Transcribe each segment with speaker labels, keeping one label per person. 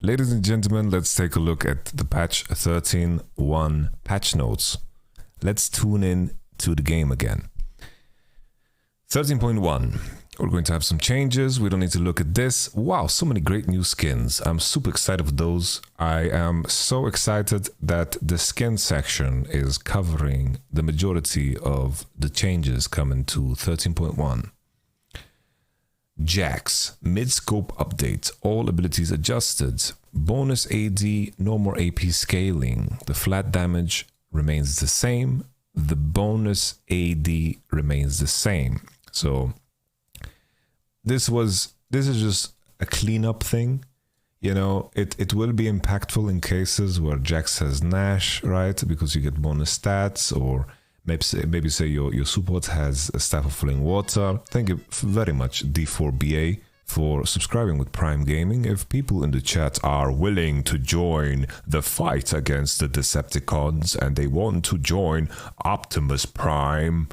Speaker 1: Ladies and gentlemen, let's take a look at the patch 13.1 patch notes. Let's tune in to the game again. 13.1. We're going to have some changes. We don't need to look at this. Wow, so many great new skins. I'm super excited for those. I am so excited that the skin section is covering the majority of the changes coming to 13.1. Jayce, mid-scope update, all abilities adjusted, bonus AD, no more AP scaling, the flat damage remains the same, the bonus AD remains the same. So this is just a cleanup thing. You know, it will be impactful in cases where Jayce has Nash, right? Because you get bonus stats, or maybe say your support has a Staff of Flowing Water. Thank you very much, D4BA, for subscribing with Prime Gaming. If people in the chat are willing to join the fight against the Decepticons and they want to join Optimus Prime,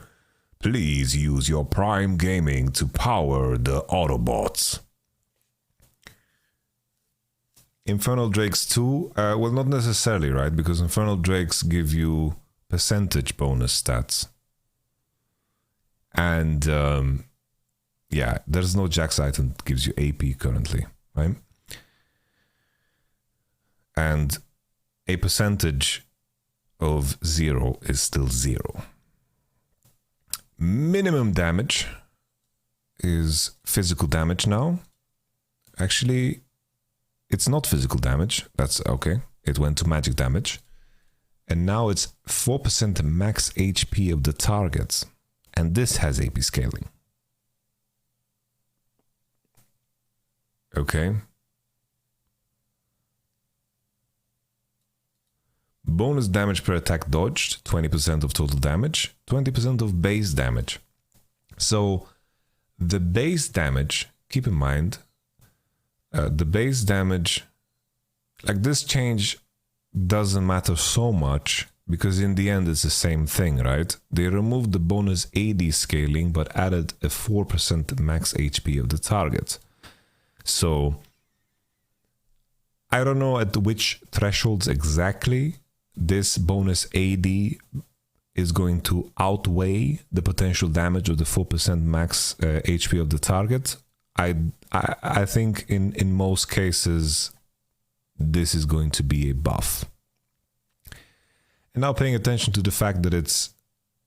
Speaker 1: please use your Prime Gaming to power the Autobots. Infernal Drakes 2, well, not necessarily, right? Because Infernal Drakes give you percentage bonus stats. And yeah, there's no Jayce item that gives you AP currently, right? And a percentage of 0 is still 0. Minimum damage is physical damage now. Actually, it's not physical damage. That's okay. It went to magic damage. And now it's 4% max HP of the targets. And this has AP scaling. Okay. Bonus damage per attack dodged, 20% of total damage, 20% of base damage. So the base damage, keep in mind, the base damage, like this change doesn't matter so much because in the end it's the same thing, right? They removed the bonus AD scaling but added a 4% max HP of the target. So I don't know at which thresholds exactly this bonus AD is going to outweigh the potential damage of the 4% max HP of the target. I think in most cases this is going to be a buff. And now paying attention to the fact that it's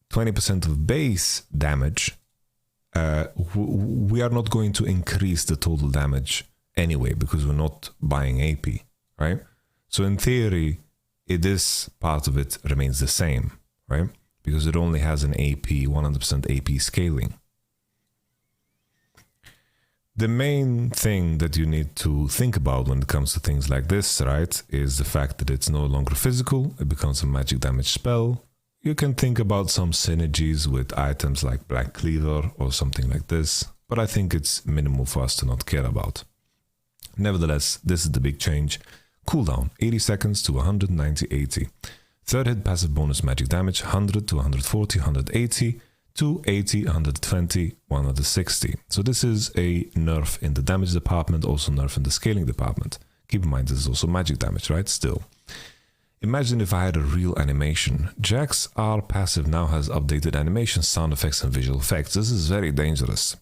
Speaker 1: 20% of base damage, we are not going to increase the total damage anyway because we're not buying AP, right? So in theory, this part of it remains the same, right? Because it only has an AP, 100% AP scaling. The main thing that you need to think about when it comes to things like this, right, is the fact that it's no longer physical. It becomes a magic damage spell. You can think about some synergies with items like Black Cleaver or something like this, but I think it's minimal for us to not care about. Nevertheless, this is the big change. Cooldown, 80 seconds to 190, 80. Third hit passive bonus magic damage, 100 to 140, 180. 280, 120, 160. So this is a nerf in the damage department, also nerf in the scaling department. Keep in mind this is also magic damage, right? Still. Imagine if I had a real animation. Jayce R passive now has updated animation, sound effects and visual effects. This is very dangerous.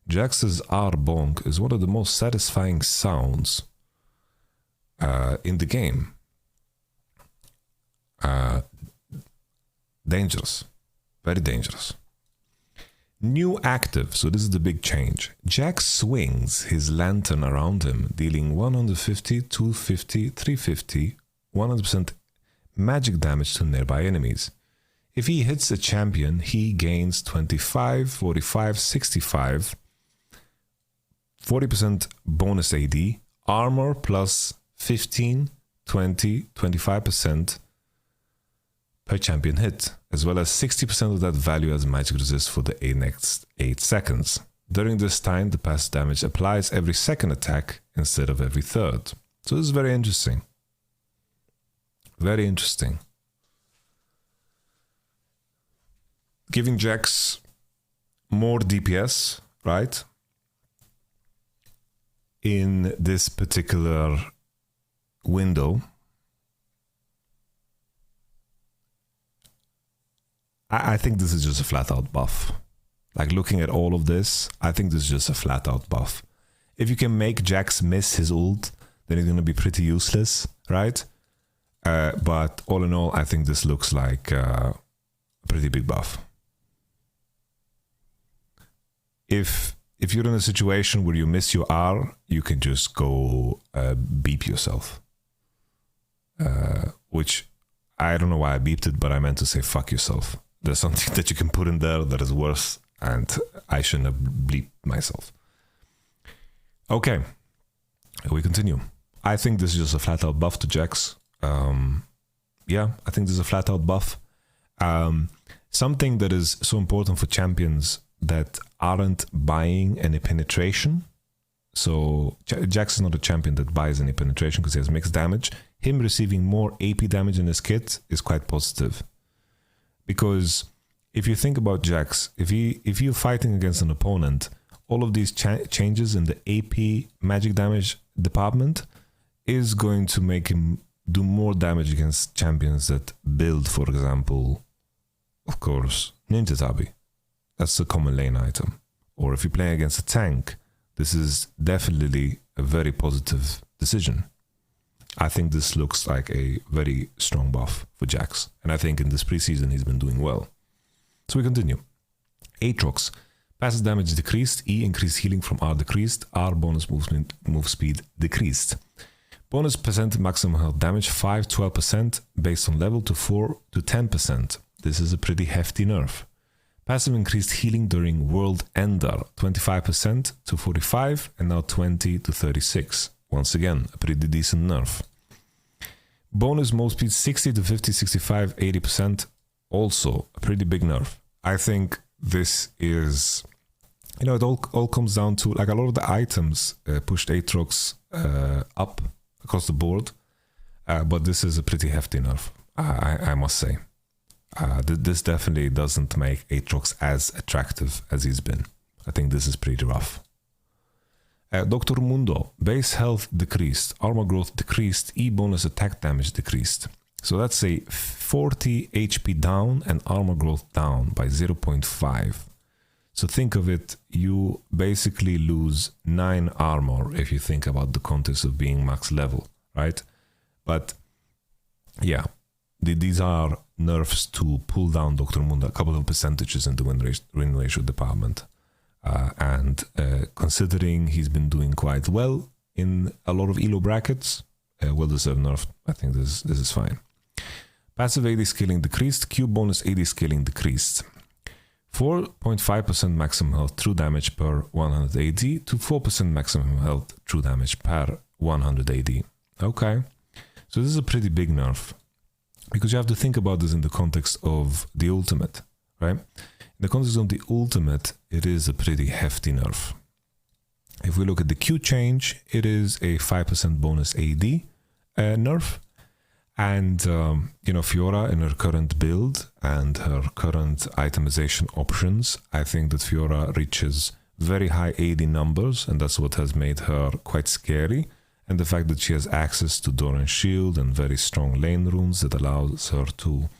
Speaker 1: Jayce's R bonk is one of the most satisfying sounds in the game. Dangerous. Very dangerous. New active, so this is the big change. Jayce swings his lantern around him, dealing 150, 250, 350, 100% magic damage to nearby enemies. If he hits a champion, he gains 25, 45, 65, 40% bonus AD, armor plus 15, 20, 25% per champion hit, as well as 60% of that value as magic resist for the next 8 seconds. During this time, the passive damage applies every second attack instead of every third. So this is very interesting. Very interesting. Giving Jayce more DPS, right? In this particular window, I think this is just a flat out buff. Like looking at all of this, I think this is just a flat out buff. If you can make Jax miss his ult, then it's going to be pretty useless, right? But all in all, I think this looks like a pretty big buff. If you're in a situation where you miss your R, you can just go beep yourself. Which, I don't know why I beeped it, but I meant to say fuck yourself. There's something that you can put in there that is worse, and I shouldn't have bleeped myself. Okay, we continue. I think this is just a flat out buff to Jax. Yeah, I think this is a flat out buff. Something that is so important for champions that aren't buying any penetration. So Jax is not a champion that buys any penetration because he has mixed damage. Him receiving more AP damage in his kit is quite positive. Because if you think about Jax, if you're fighting against an opponent, all of these changes in the AP magic damage department is going to make him do more damage against champions that build, for example, of course, Ninja Tabi. That's the common lane item. Or if you're playing against a tank, this is definitely a very positive decision. I think this looks like a very strong buff for Jax. And I think in this preseason he's been doing well. So we continue. Aatrox. Passive damage decreased, E increased healing from R decreased, R bonus move speed decreased. Bonus percent maximum health damage 5-12% based on level to 4-10%. This is a pretty hefty nerf. Passive increased healing during World Ender 25% to 45 and now 20 to 36. Once again, a pretty decent nerf. Bonus move speed 60 to 50, 65, 80%. Also a pretty big nerf. I think this is, it all comes down to, like, a lot of the items pushed Aatrox up across the board, but this is a pretty hefty nerf, I must say. This definitely doesn't make Aatrox as attractive as he's been. I think this is pretty rough. Dr. Mundo, base health decreased, armor growth decreased, E bonus attack damage decreased. So that's a 40 HP down and armor growth down by 0.5. So think of it, you basically lose 9 armor if you think about the context of being max level, right? But yeah, these are nerfs to pull down Dr. Mundo a couple of percentages in the win ratio department. And considering he's been doing quite well in a lot of elo brackets, well-deserved nerf. I think this is fine. Passive AD scaling decreased, Q bonus AD scaling decreased. 4.5% maximum health true damage per 100 AD to 4% maximum health true damage per 100 AD. Okay, so this is a pretty big nerf, because you have to think about this in the context of the ultimate, right? In the context of the ultimate, it is a pretty hefty nerf. If we look at the Q change, it is a 5% bonus AD nerf. And, Fiora in her current build and her current itemization options, I think that Fiora reaches very high AD numbers, and that's what has made her quite scary. And the fact that she has access to Doran's Shield and very strong lane runes that allows her to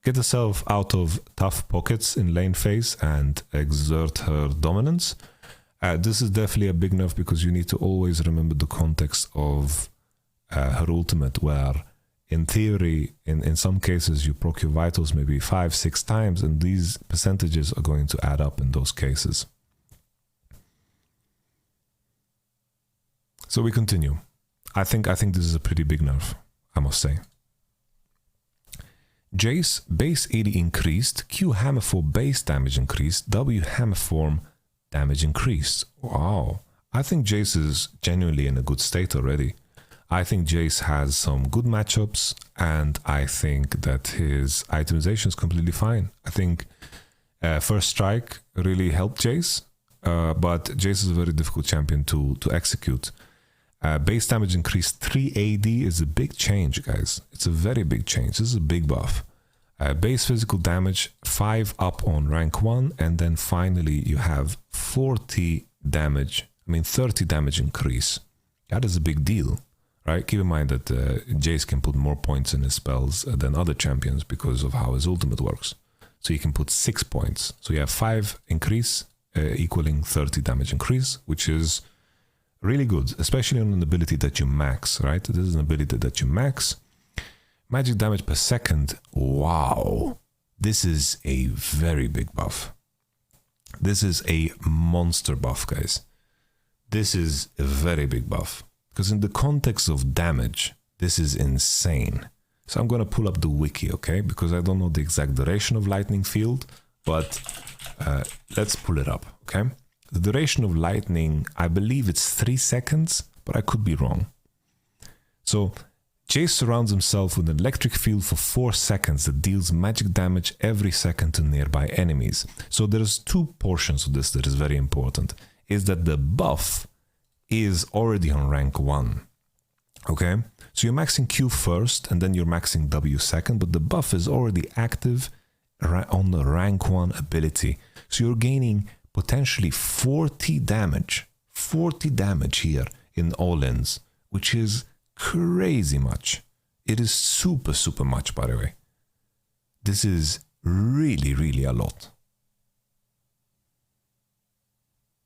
Speaker 1: get herself out of tough pockets in lane phase and exert her dominance. This is definitely a big nerf, because you need to always remember the context of her ultimate, where in theory, in some cases, you proc your vitals maybe 5-6 times, and these percentages are going to add up in those cases. So we continue. I think this is a pretty big nerf, I must say. Jayce base AD increased, Q hammer for base damage increased, W hammer form damage increased. Wow, I think Jayce is genuinely in a good state already. I think Jayce has some good matchups, and I think that his itemization is completely fine. I think First Strike really helped Jayce, but Jayce is a very difficult champion to execute. Base damage increased 3 AD is a big change, guys. It's a very big change. This is a big buff. Base physical damage 5 up on rank 1, and then finally you have 30 damage increase. That is a big deal, right? Keep in mind that Jayce can put more points in his spells than other champions because of how his ultimate works. So you can put 6 points. So you have 5 increase equaling 30 damage increase, which is really good, especially on an ability that you max, right? This is an ability that you max. Magic damage per second. Wow. This is a very big buff. This is a monster buff, guys. This is a very big buff. Because in the context of damage, this is insane. So I'm going to pull up the wiki, okay? Because I don't know the exact duration of lightning field, but let's pull it up, okay? The duration of lightning, I believe it's 3 seconds, but I could be wrong. So Jayce surrounds himself with an electric field for 4 seconds that deals magic damage every second to nearby enemies. So there's 2 portions of this that is very important. Is that the buff is already on rank 1. Okay? So you're maxing Q first and then you're maxing W second, but the buff is already active on the rank 1 ability. So you're gaining potentially 40 damage. 40 damage here in all-ins, which is crazy much. It is super, super much, by the way. This is really, really a lot.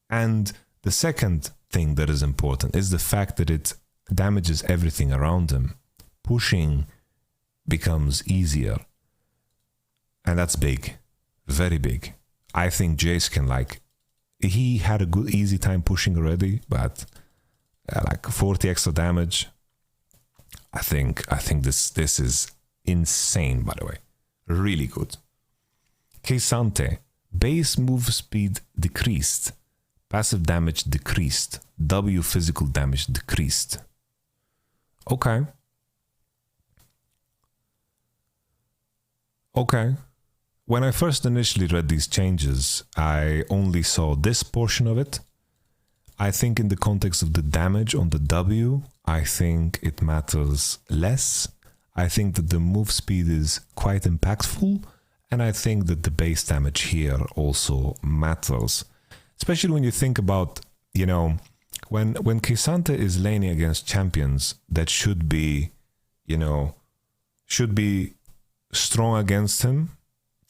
Speaker 1: And the second thing that is important is the fact that it damages everything around him. Pushing becomes easier. And that's big. Very big. I think Jayce can he had a good easy time pushing already, but 40 extra damage. I think this is insane, by the way. Really good. K'Sante, base move speed decreased. Passive damage decreased. W physical damage decreased. Okay. Okay. When I first initially read these changes, I only saw this portion of it. I think in the context of the damage on the W, I think it matters less. I think that the move speed is quite impactful. And I think that the base damage here also matters. Especially when you think about, when K'Sante is laning against champions that should be strong against him.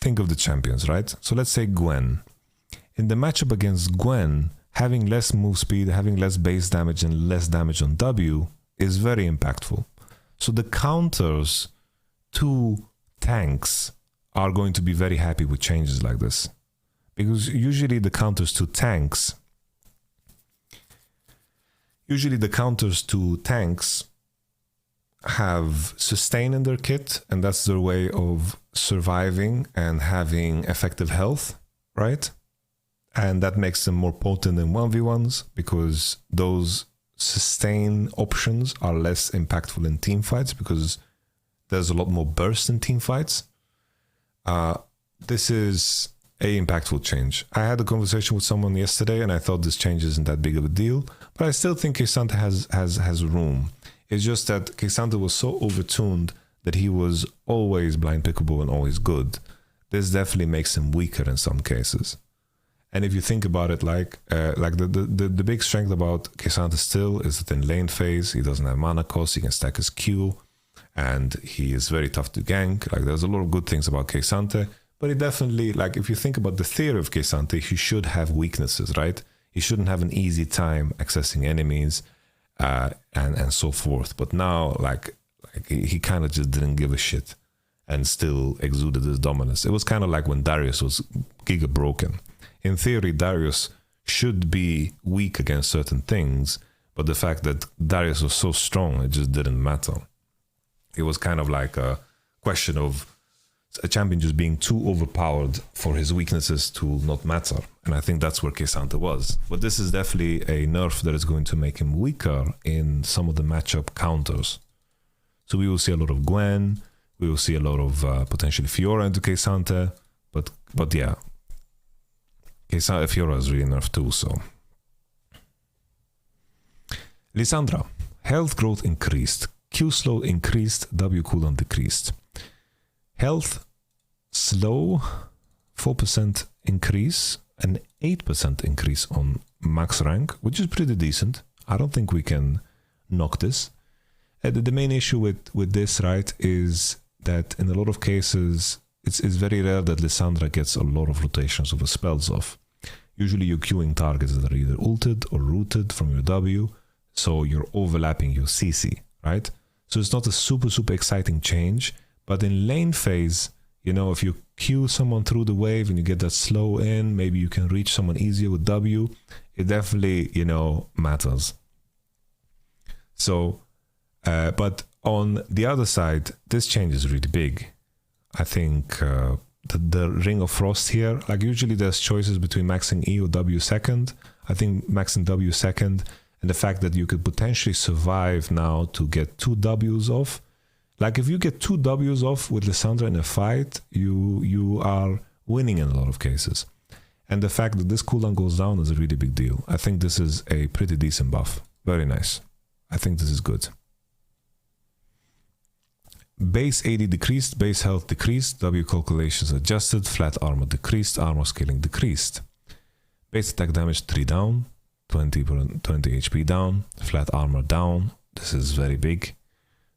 Speaker 1: Think of the champions, right? So let's say Gwen. In the matchup against Gwen, having less move speed, having less base damage and less damage on W is very impactful. So the counters to tanks are going to be very happy with changes like this. Because usually the counters to tanks have sustain in their kit, and that's their way of surviving and having effective health, right? And that makes them more potent in 1v1s because those sustain options are less impactful in team fights because there's a lot more burst in team fights. This is a impactful change. I had a conversation with someone yesterday and I thought this change isn't that big of a deal, but I still think K'Sante has room. It's just that K'Sante was so overtuned that he was always blind pickable and always good. This definitely makes him weaker in some cases. And if you think about it, the big strength about K'Sante still is that in lane phase, he doesn't have mana cost, he can stack his Q, and he is very tough to gank. There's a lot of good things about K'Sante, but he definitely, if you think about the theory of K'Sante, he should have weaknesses, right? He shouldn't have an easy time accessing enemies, and so forth. But now, he kind of just didn't give a shit and still exuded his dominance. It was kind of like when Darius was giga broken. In theory, Darius should be weak against certain things, but the fact that Darius was so strong, it just didn't matter. It was kind of like a question of a champion just being too overpowered for his weaknesses to not matter. And I think that's where K'Sante was. But this is definitely a nerf that is going to make him weaker in some of the matchup counters. So we will see a lot of Gwen. We will see a lot of potentially Fiora into K'Sante. But yeah, Fiora is really nerfed too, so. Lissandra. Health growth increased. Q slow increased. W cooldown decreased. Health slow, 4% increase, an 8% increase on max rank, which is pretty decent. I don't think we can knock this. The main issue with this, right, is that in a lot of cases, it's very rare that Lissandra gets a lot of rotations of the spells off. Usually you're queuing targets that are either ulted or rooted from your W, so you're overlapping your CC, right? So it's not a super exciting change, but in lane phase, you know, if you queue someone through the wave and you get that slow in, maybe you can reach someone easier with W, it definitely, you know, matters. So, but on the other side, this change is really big. I think the Ring of Frost here, like usually there's choices between maxing E or W second. I think maxing W second, and the fact that you could potentially survive now to get 2 Ws off. Like if you get 2 Ws off with Lissandra in a fight, you are winning in a lot of cases. And the fact that this cooldown goes down is a really big deal. I think this is a pretty decent buff. Very nice. I think this is good. Base AD decreased, base health decreased, W calculations adjusted, flat armor decreased, armor scaling decreased. Base attack damage 3 down, 20 HP down, flat armor down. This is very big.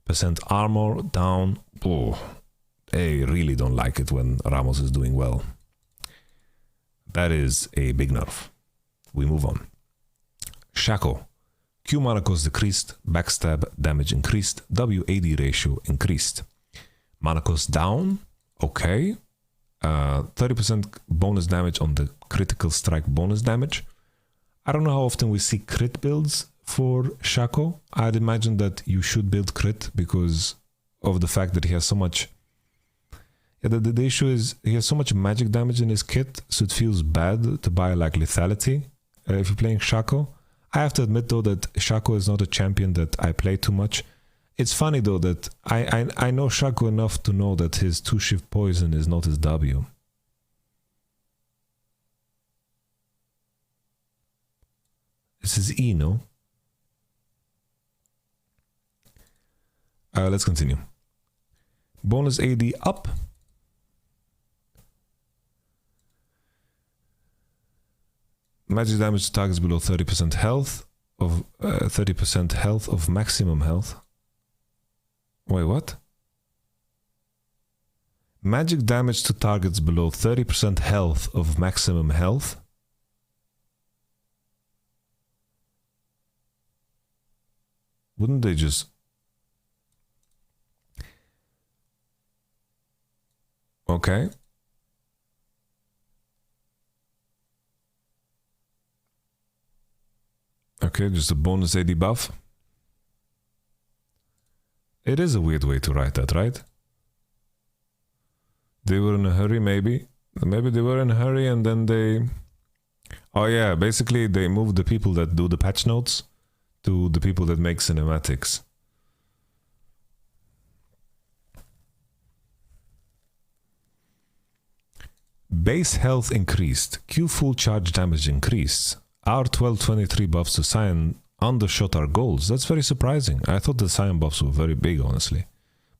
Speaker 1: Percent armor down. Oh, I really don't like it when Rammus is doing well. That is a big nerf. We move on. Shaco. Q mana cost decreased, backstab damage increased, WAD ratio increased. Mana cost down, okay. 30% bonus damage on the critical strike bonus damage. I don't know how often we see crit builds for Shaco. I'd imagine that you should build crit because of the fact that he has so much... Yeah, the issue is he has so much magic damage in his kit, so it feels bad to buy like lethality if you're playing Shaco. I have to admit though that Shaco is not a champion that I play too much. It's funny though that I know Shaco enough to know that his 2-shift poison is not his W. This is E, no? Let's continue. Bonus AD up. Magic damage to targets below 30% health of 30% health of maximum health. Wait, what? Magic damage to targets below 30% health of maximum health. Wouldn't they just... Okay. Okay, just a bonus AD buff. It is a weird way to write that, right? They were in a hurry, maybe. Maybe they were in a hurry and then they... Oh yeah, basically they moved the people that do the patch notes to the people that make cinematics. Base health increased. Q full charge damage increased. Our 1223 buffs to Sion undershot our goals. That's very surprising. I thought the Sion buffs were very big, honestly.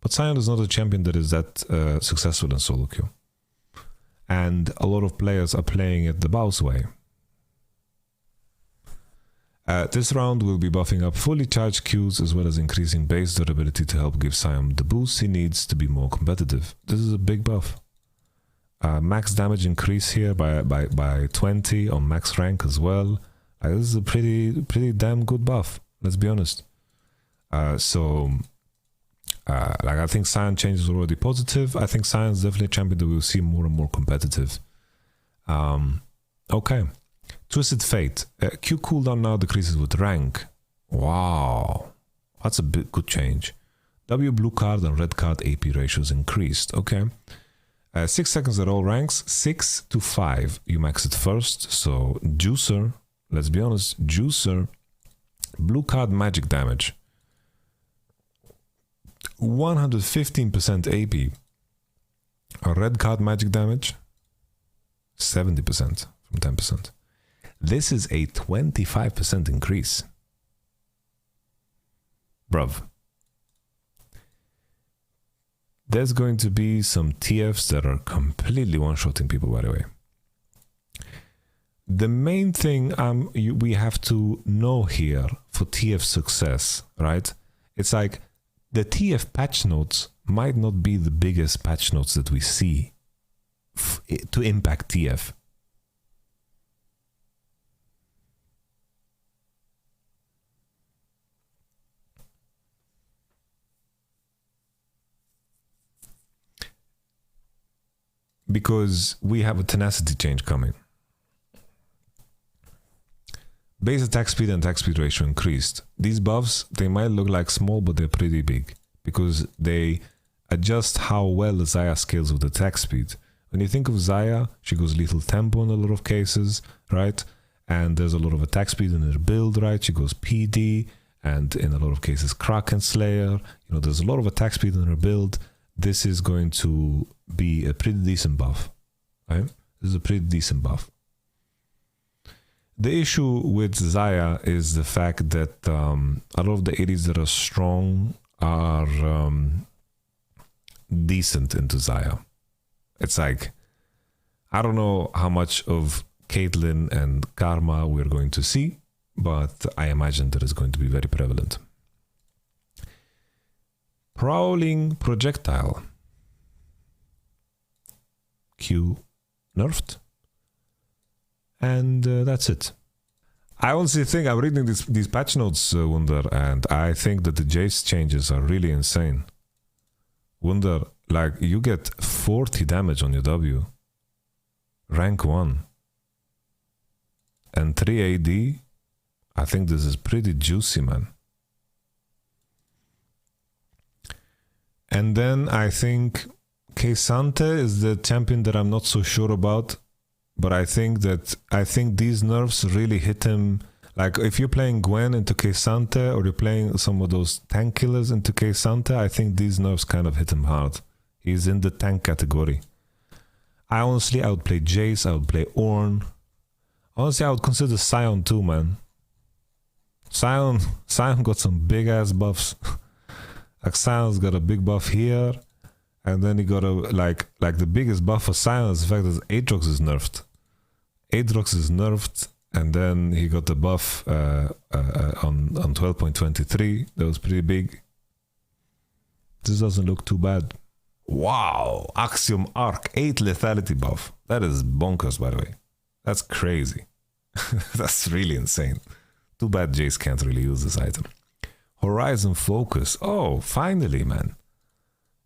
Speaker 1: But Sion is not a champion that is that successful in solo queue. And a lot of players are playing it the Baus way. This round we'll be buffing up fully charged Qs as well as increasing base durability to help give Sion the boost he needs to be more competitive. This is a big buff. Max damage increase here by 20 on max rank as well. This is a pretty damn good buff, let's be honest. Like I think Sion change is already positive. I think Sion is definitely a champion that we'll see more and more competitive. Okay. Twisted Fate. Q cooldown now decreases with rank. Wow. That's a big good change. W blue card and red card AP ratios increased. Okay. 6 seconds at all ranks. 6 to 5 you max it first. So Juicer, let's be honest, Juicer, blue card magic damage, 115% AP. A red card magic damage, 70% from 10%. This is a 25% increase. Bruv. There's going to be some TFs that are completely one-shotting people, by the way. The main thing we have to know here for TF success, right? It's like the TF patch notes might not be the biggest patch notes that we see to impact TF. Because we have a tenacity change coming. Base attack speed and attack speed ratio increased. These buffs, they might look like small, but they're pretty big because they adjust how well Xayah scales with attack speed. When you think of Xayah, she goes lethal tempo in a lot of cases, right? And there's a lot of attack speed in her build, right? She goes PD, and in a lot of cases Kraken Slayer. You know, there's a lot of attack speed in her build. This is going to be a pretty decent buff, right? This is a pretty decent buff. The issue with Xayah is the fact that a lot of the ADs that are strong are decent into Xayah. It's like, I don't know how much of Caitlyn and Karma we're going to see, but I imagine that is going to be very prevalent. Prowling projectile. Q nerfed. And that's it. I honestly think I'm reading these patch notes, Wunder, and I think that the Jayce changes are really insane. Wunder, like, you get 40 damage on your W. Rank 1. And 3 AD. I think this is pretty juicy, man. And then I think K'Sante is the champion that I'm not so sure about. But I think these nerfs really hit him. Like, if you're playing Gwen into K'Sante or you're playing some of those tank killers into K'Sante, I think these nerfs kind of hit him hard. He's in the tank category. I would play Jayce, I would play Ornn. Honestly, I would consider Sion too, man. Sion got some big ass buffs. Like, Sion's got a big buff here. And then he got a, like the biggest buff for Sion is the fact that Aatrox is nerfed. Aatrox is nerfed, and then he got the buff on 12.23. That was pretty big. This doesn't look too bad. Wow, Axiom Arc, 8 lethality buff. That is bonkers, by the way. That's crazy. That's really insane. Too bad Jayce can't really use this item. Horizon Focus. Oh, finally, man.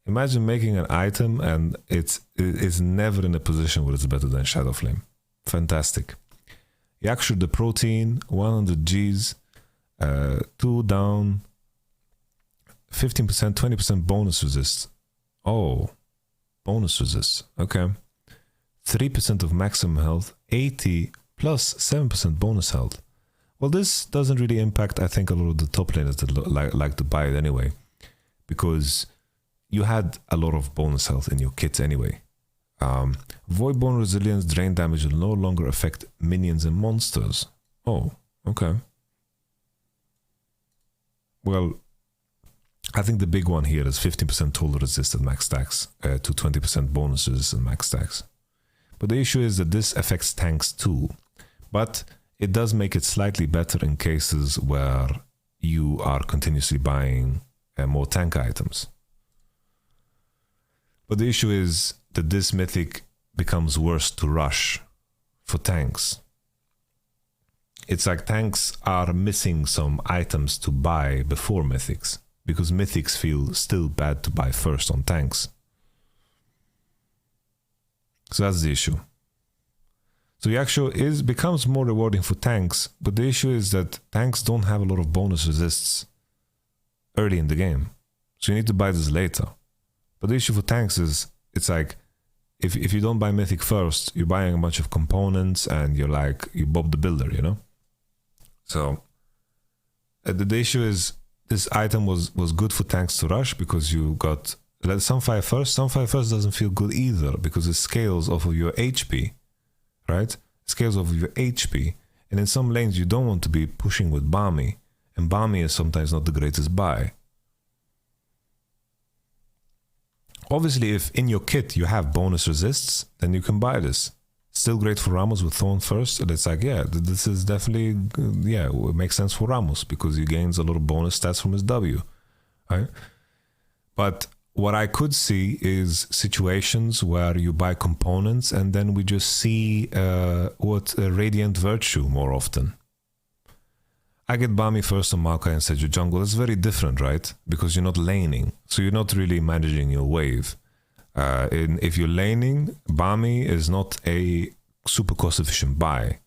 Speaker 1: Imagine making an item and it's never in a position where it's better than Shadow Flame. Fantastic. Yakshu the Protein, 100 Gs, 2 down, 15%, 20% bonus resist. Oh, bonus resist. Okay. 3% of maximum health, 80 plus 7% bonus health. Well, this doesn't really impact, I think, a lot of the top laners that like to buy it anyway, because you had a lot of bonus health in your kits anyway. Voidborn Resilience drain damage will no longer affect minions and monsters. Oh, okay. Well, I think the big one here is 15% total resist at max stacks to 20% bonus resist at max stacks. But the issue is that this affects tanks too. But it does make it slightly better in cases where you are continuously buying more tank items. But the issue is that this mythic becomes worse to rush for tanks. It's like tanks are missing some items to buy before mythics, because mythics feel still bad to buy first on tanks. So that's the issue. So Yakshu becomes more rewarding for tanks, but the issue is that tanks don't have a lot of bonus resists early in the game. So you need to buy this later. But the issue for tanks is, it's like, if you don't buy Mythic first, you're buying a bunch of components and you're like, you Bob the Builder, you know? So, the issue is, this item was good for tanks to rush because you got Sunfire First. Sunfire First doesn't feel good either because it scales off of your HP, right? It scales off of your HP. And in some lanes, you don't want to be pushing with Balmy. And Balmy is sometimes not the greatest buy. Obviously, if in your kit you have bonus resists, then you can buy this. Still great for Rammus with Thorn first. And it's like, yeah, this is definitely, yeah, it makes sense for Rammus because he gains a lot of bonus stats from his W, right? But what I could see is situations where you buy components and then we just see Radiant Virtue more often. I get Bami first on Maokai and Seju jungle. It's very different, right? Because you're not laning, so you're not really managing your wave. If you're laning, Bami is not a super cost-efficient buy.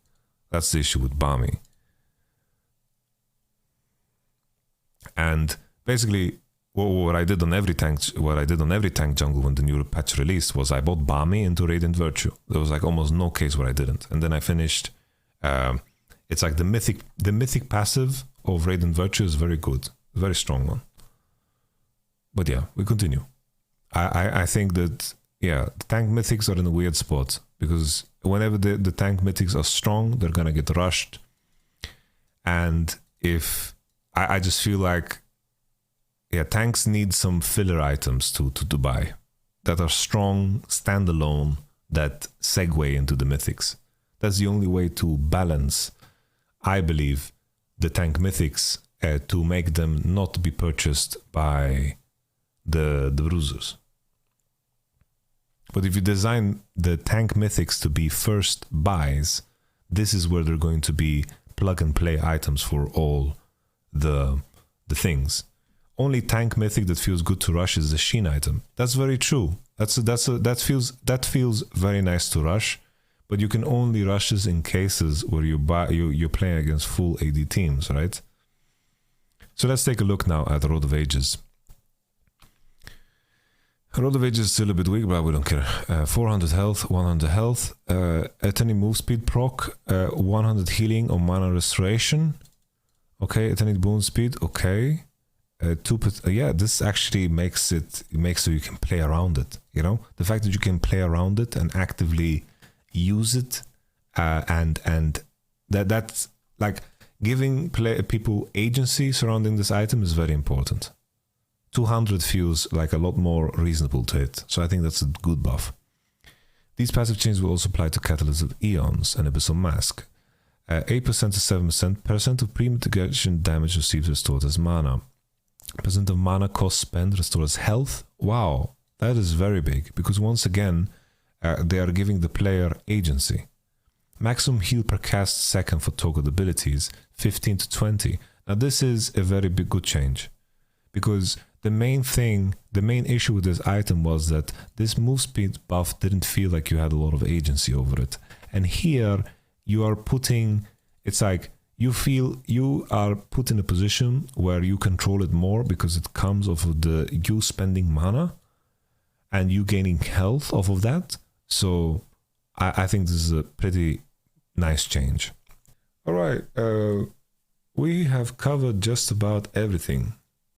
Speaker 1: That's the issue with Bami. And basically, what I did on every tank jungle when the new patch released was I bought Bami into Radiant Virtue. There was like almost no case where I didn't. And then I finished. It's like the mythic passive of Radiant Virtue is very good, very strong one. But yeah, we continue. I think that the tank mythics are in a weird spot because whenever the tank mythics are strong, they're gonna get rushed. And if I just feel like tanks need some filler items to buy that are strong, standalone, that segue into the mythics. That's the only way to balance, I believe, the tank mythics to make them not be purchased by the bruisers. But if you design the tank mythics to be first buys, this is where they're going to be plug and play items for all the things. Only tank mythic that feels good to rush is the Sheen item. That's very true. That feels very nice to rush. But you can only rush this in cases where you're playing against full AD teams, right? So let's take a look now at Road of Ages. Road of Ages is still a bit weak, but we don't care. 400 health, 100 health, Eternity move speed proc, 100 healing or mana restoration. Okay, Eternity boon speed. Okay, this actually makes so you can play around it. You know, the fact that you can play around it and actively use it, and that's like giving people agency surrounding this item is very important. 200 feels like a lot more reasonable to it, so I think that's a good buff. These passive changes will also apply to Catalyst of Eons and Abyssal Mask. 8% to 7% of pre-mitigation damage received restored as mana. Percent of mana cost spent restored as health. Wow, that is very big, because once again they are giving the player agency. Maximum heal per cast second for toggled abilities, 15 to 20. Now this is a very good change, because the main issue with this item was that this move speed buff didn't feel like you had a lot of agency over it. And here you are putting, it's like you feel you are put in a position where you control it more because it comes off of you spending mana and you gaining health off of that. So I think this is a pretty nice change. All right, we have covered just about everything.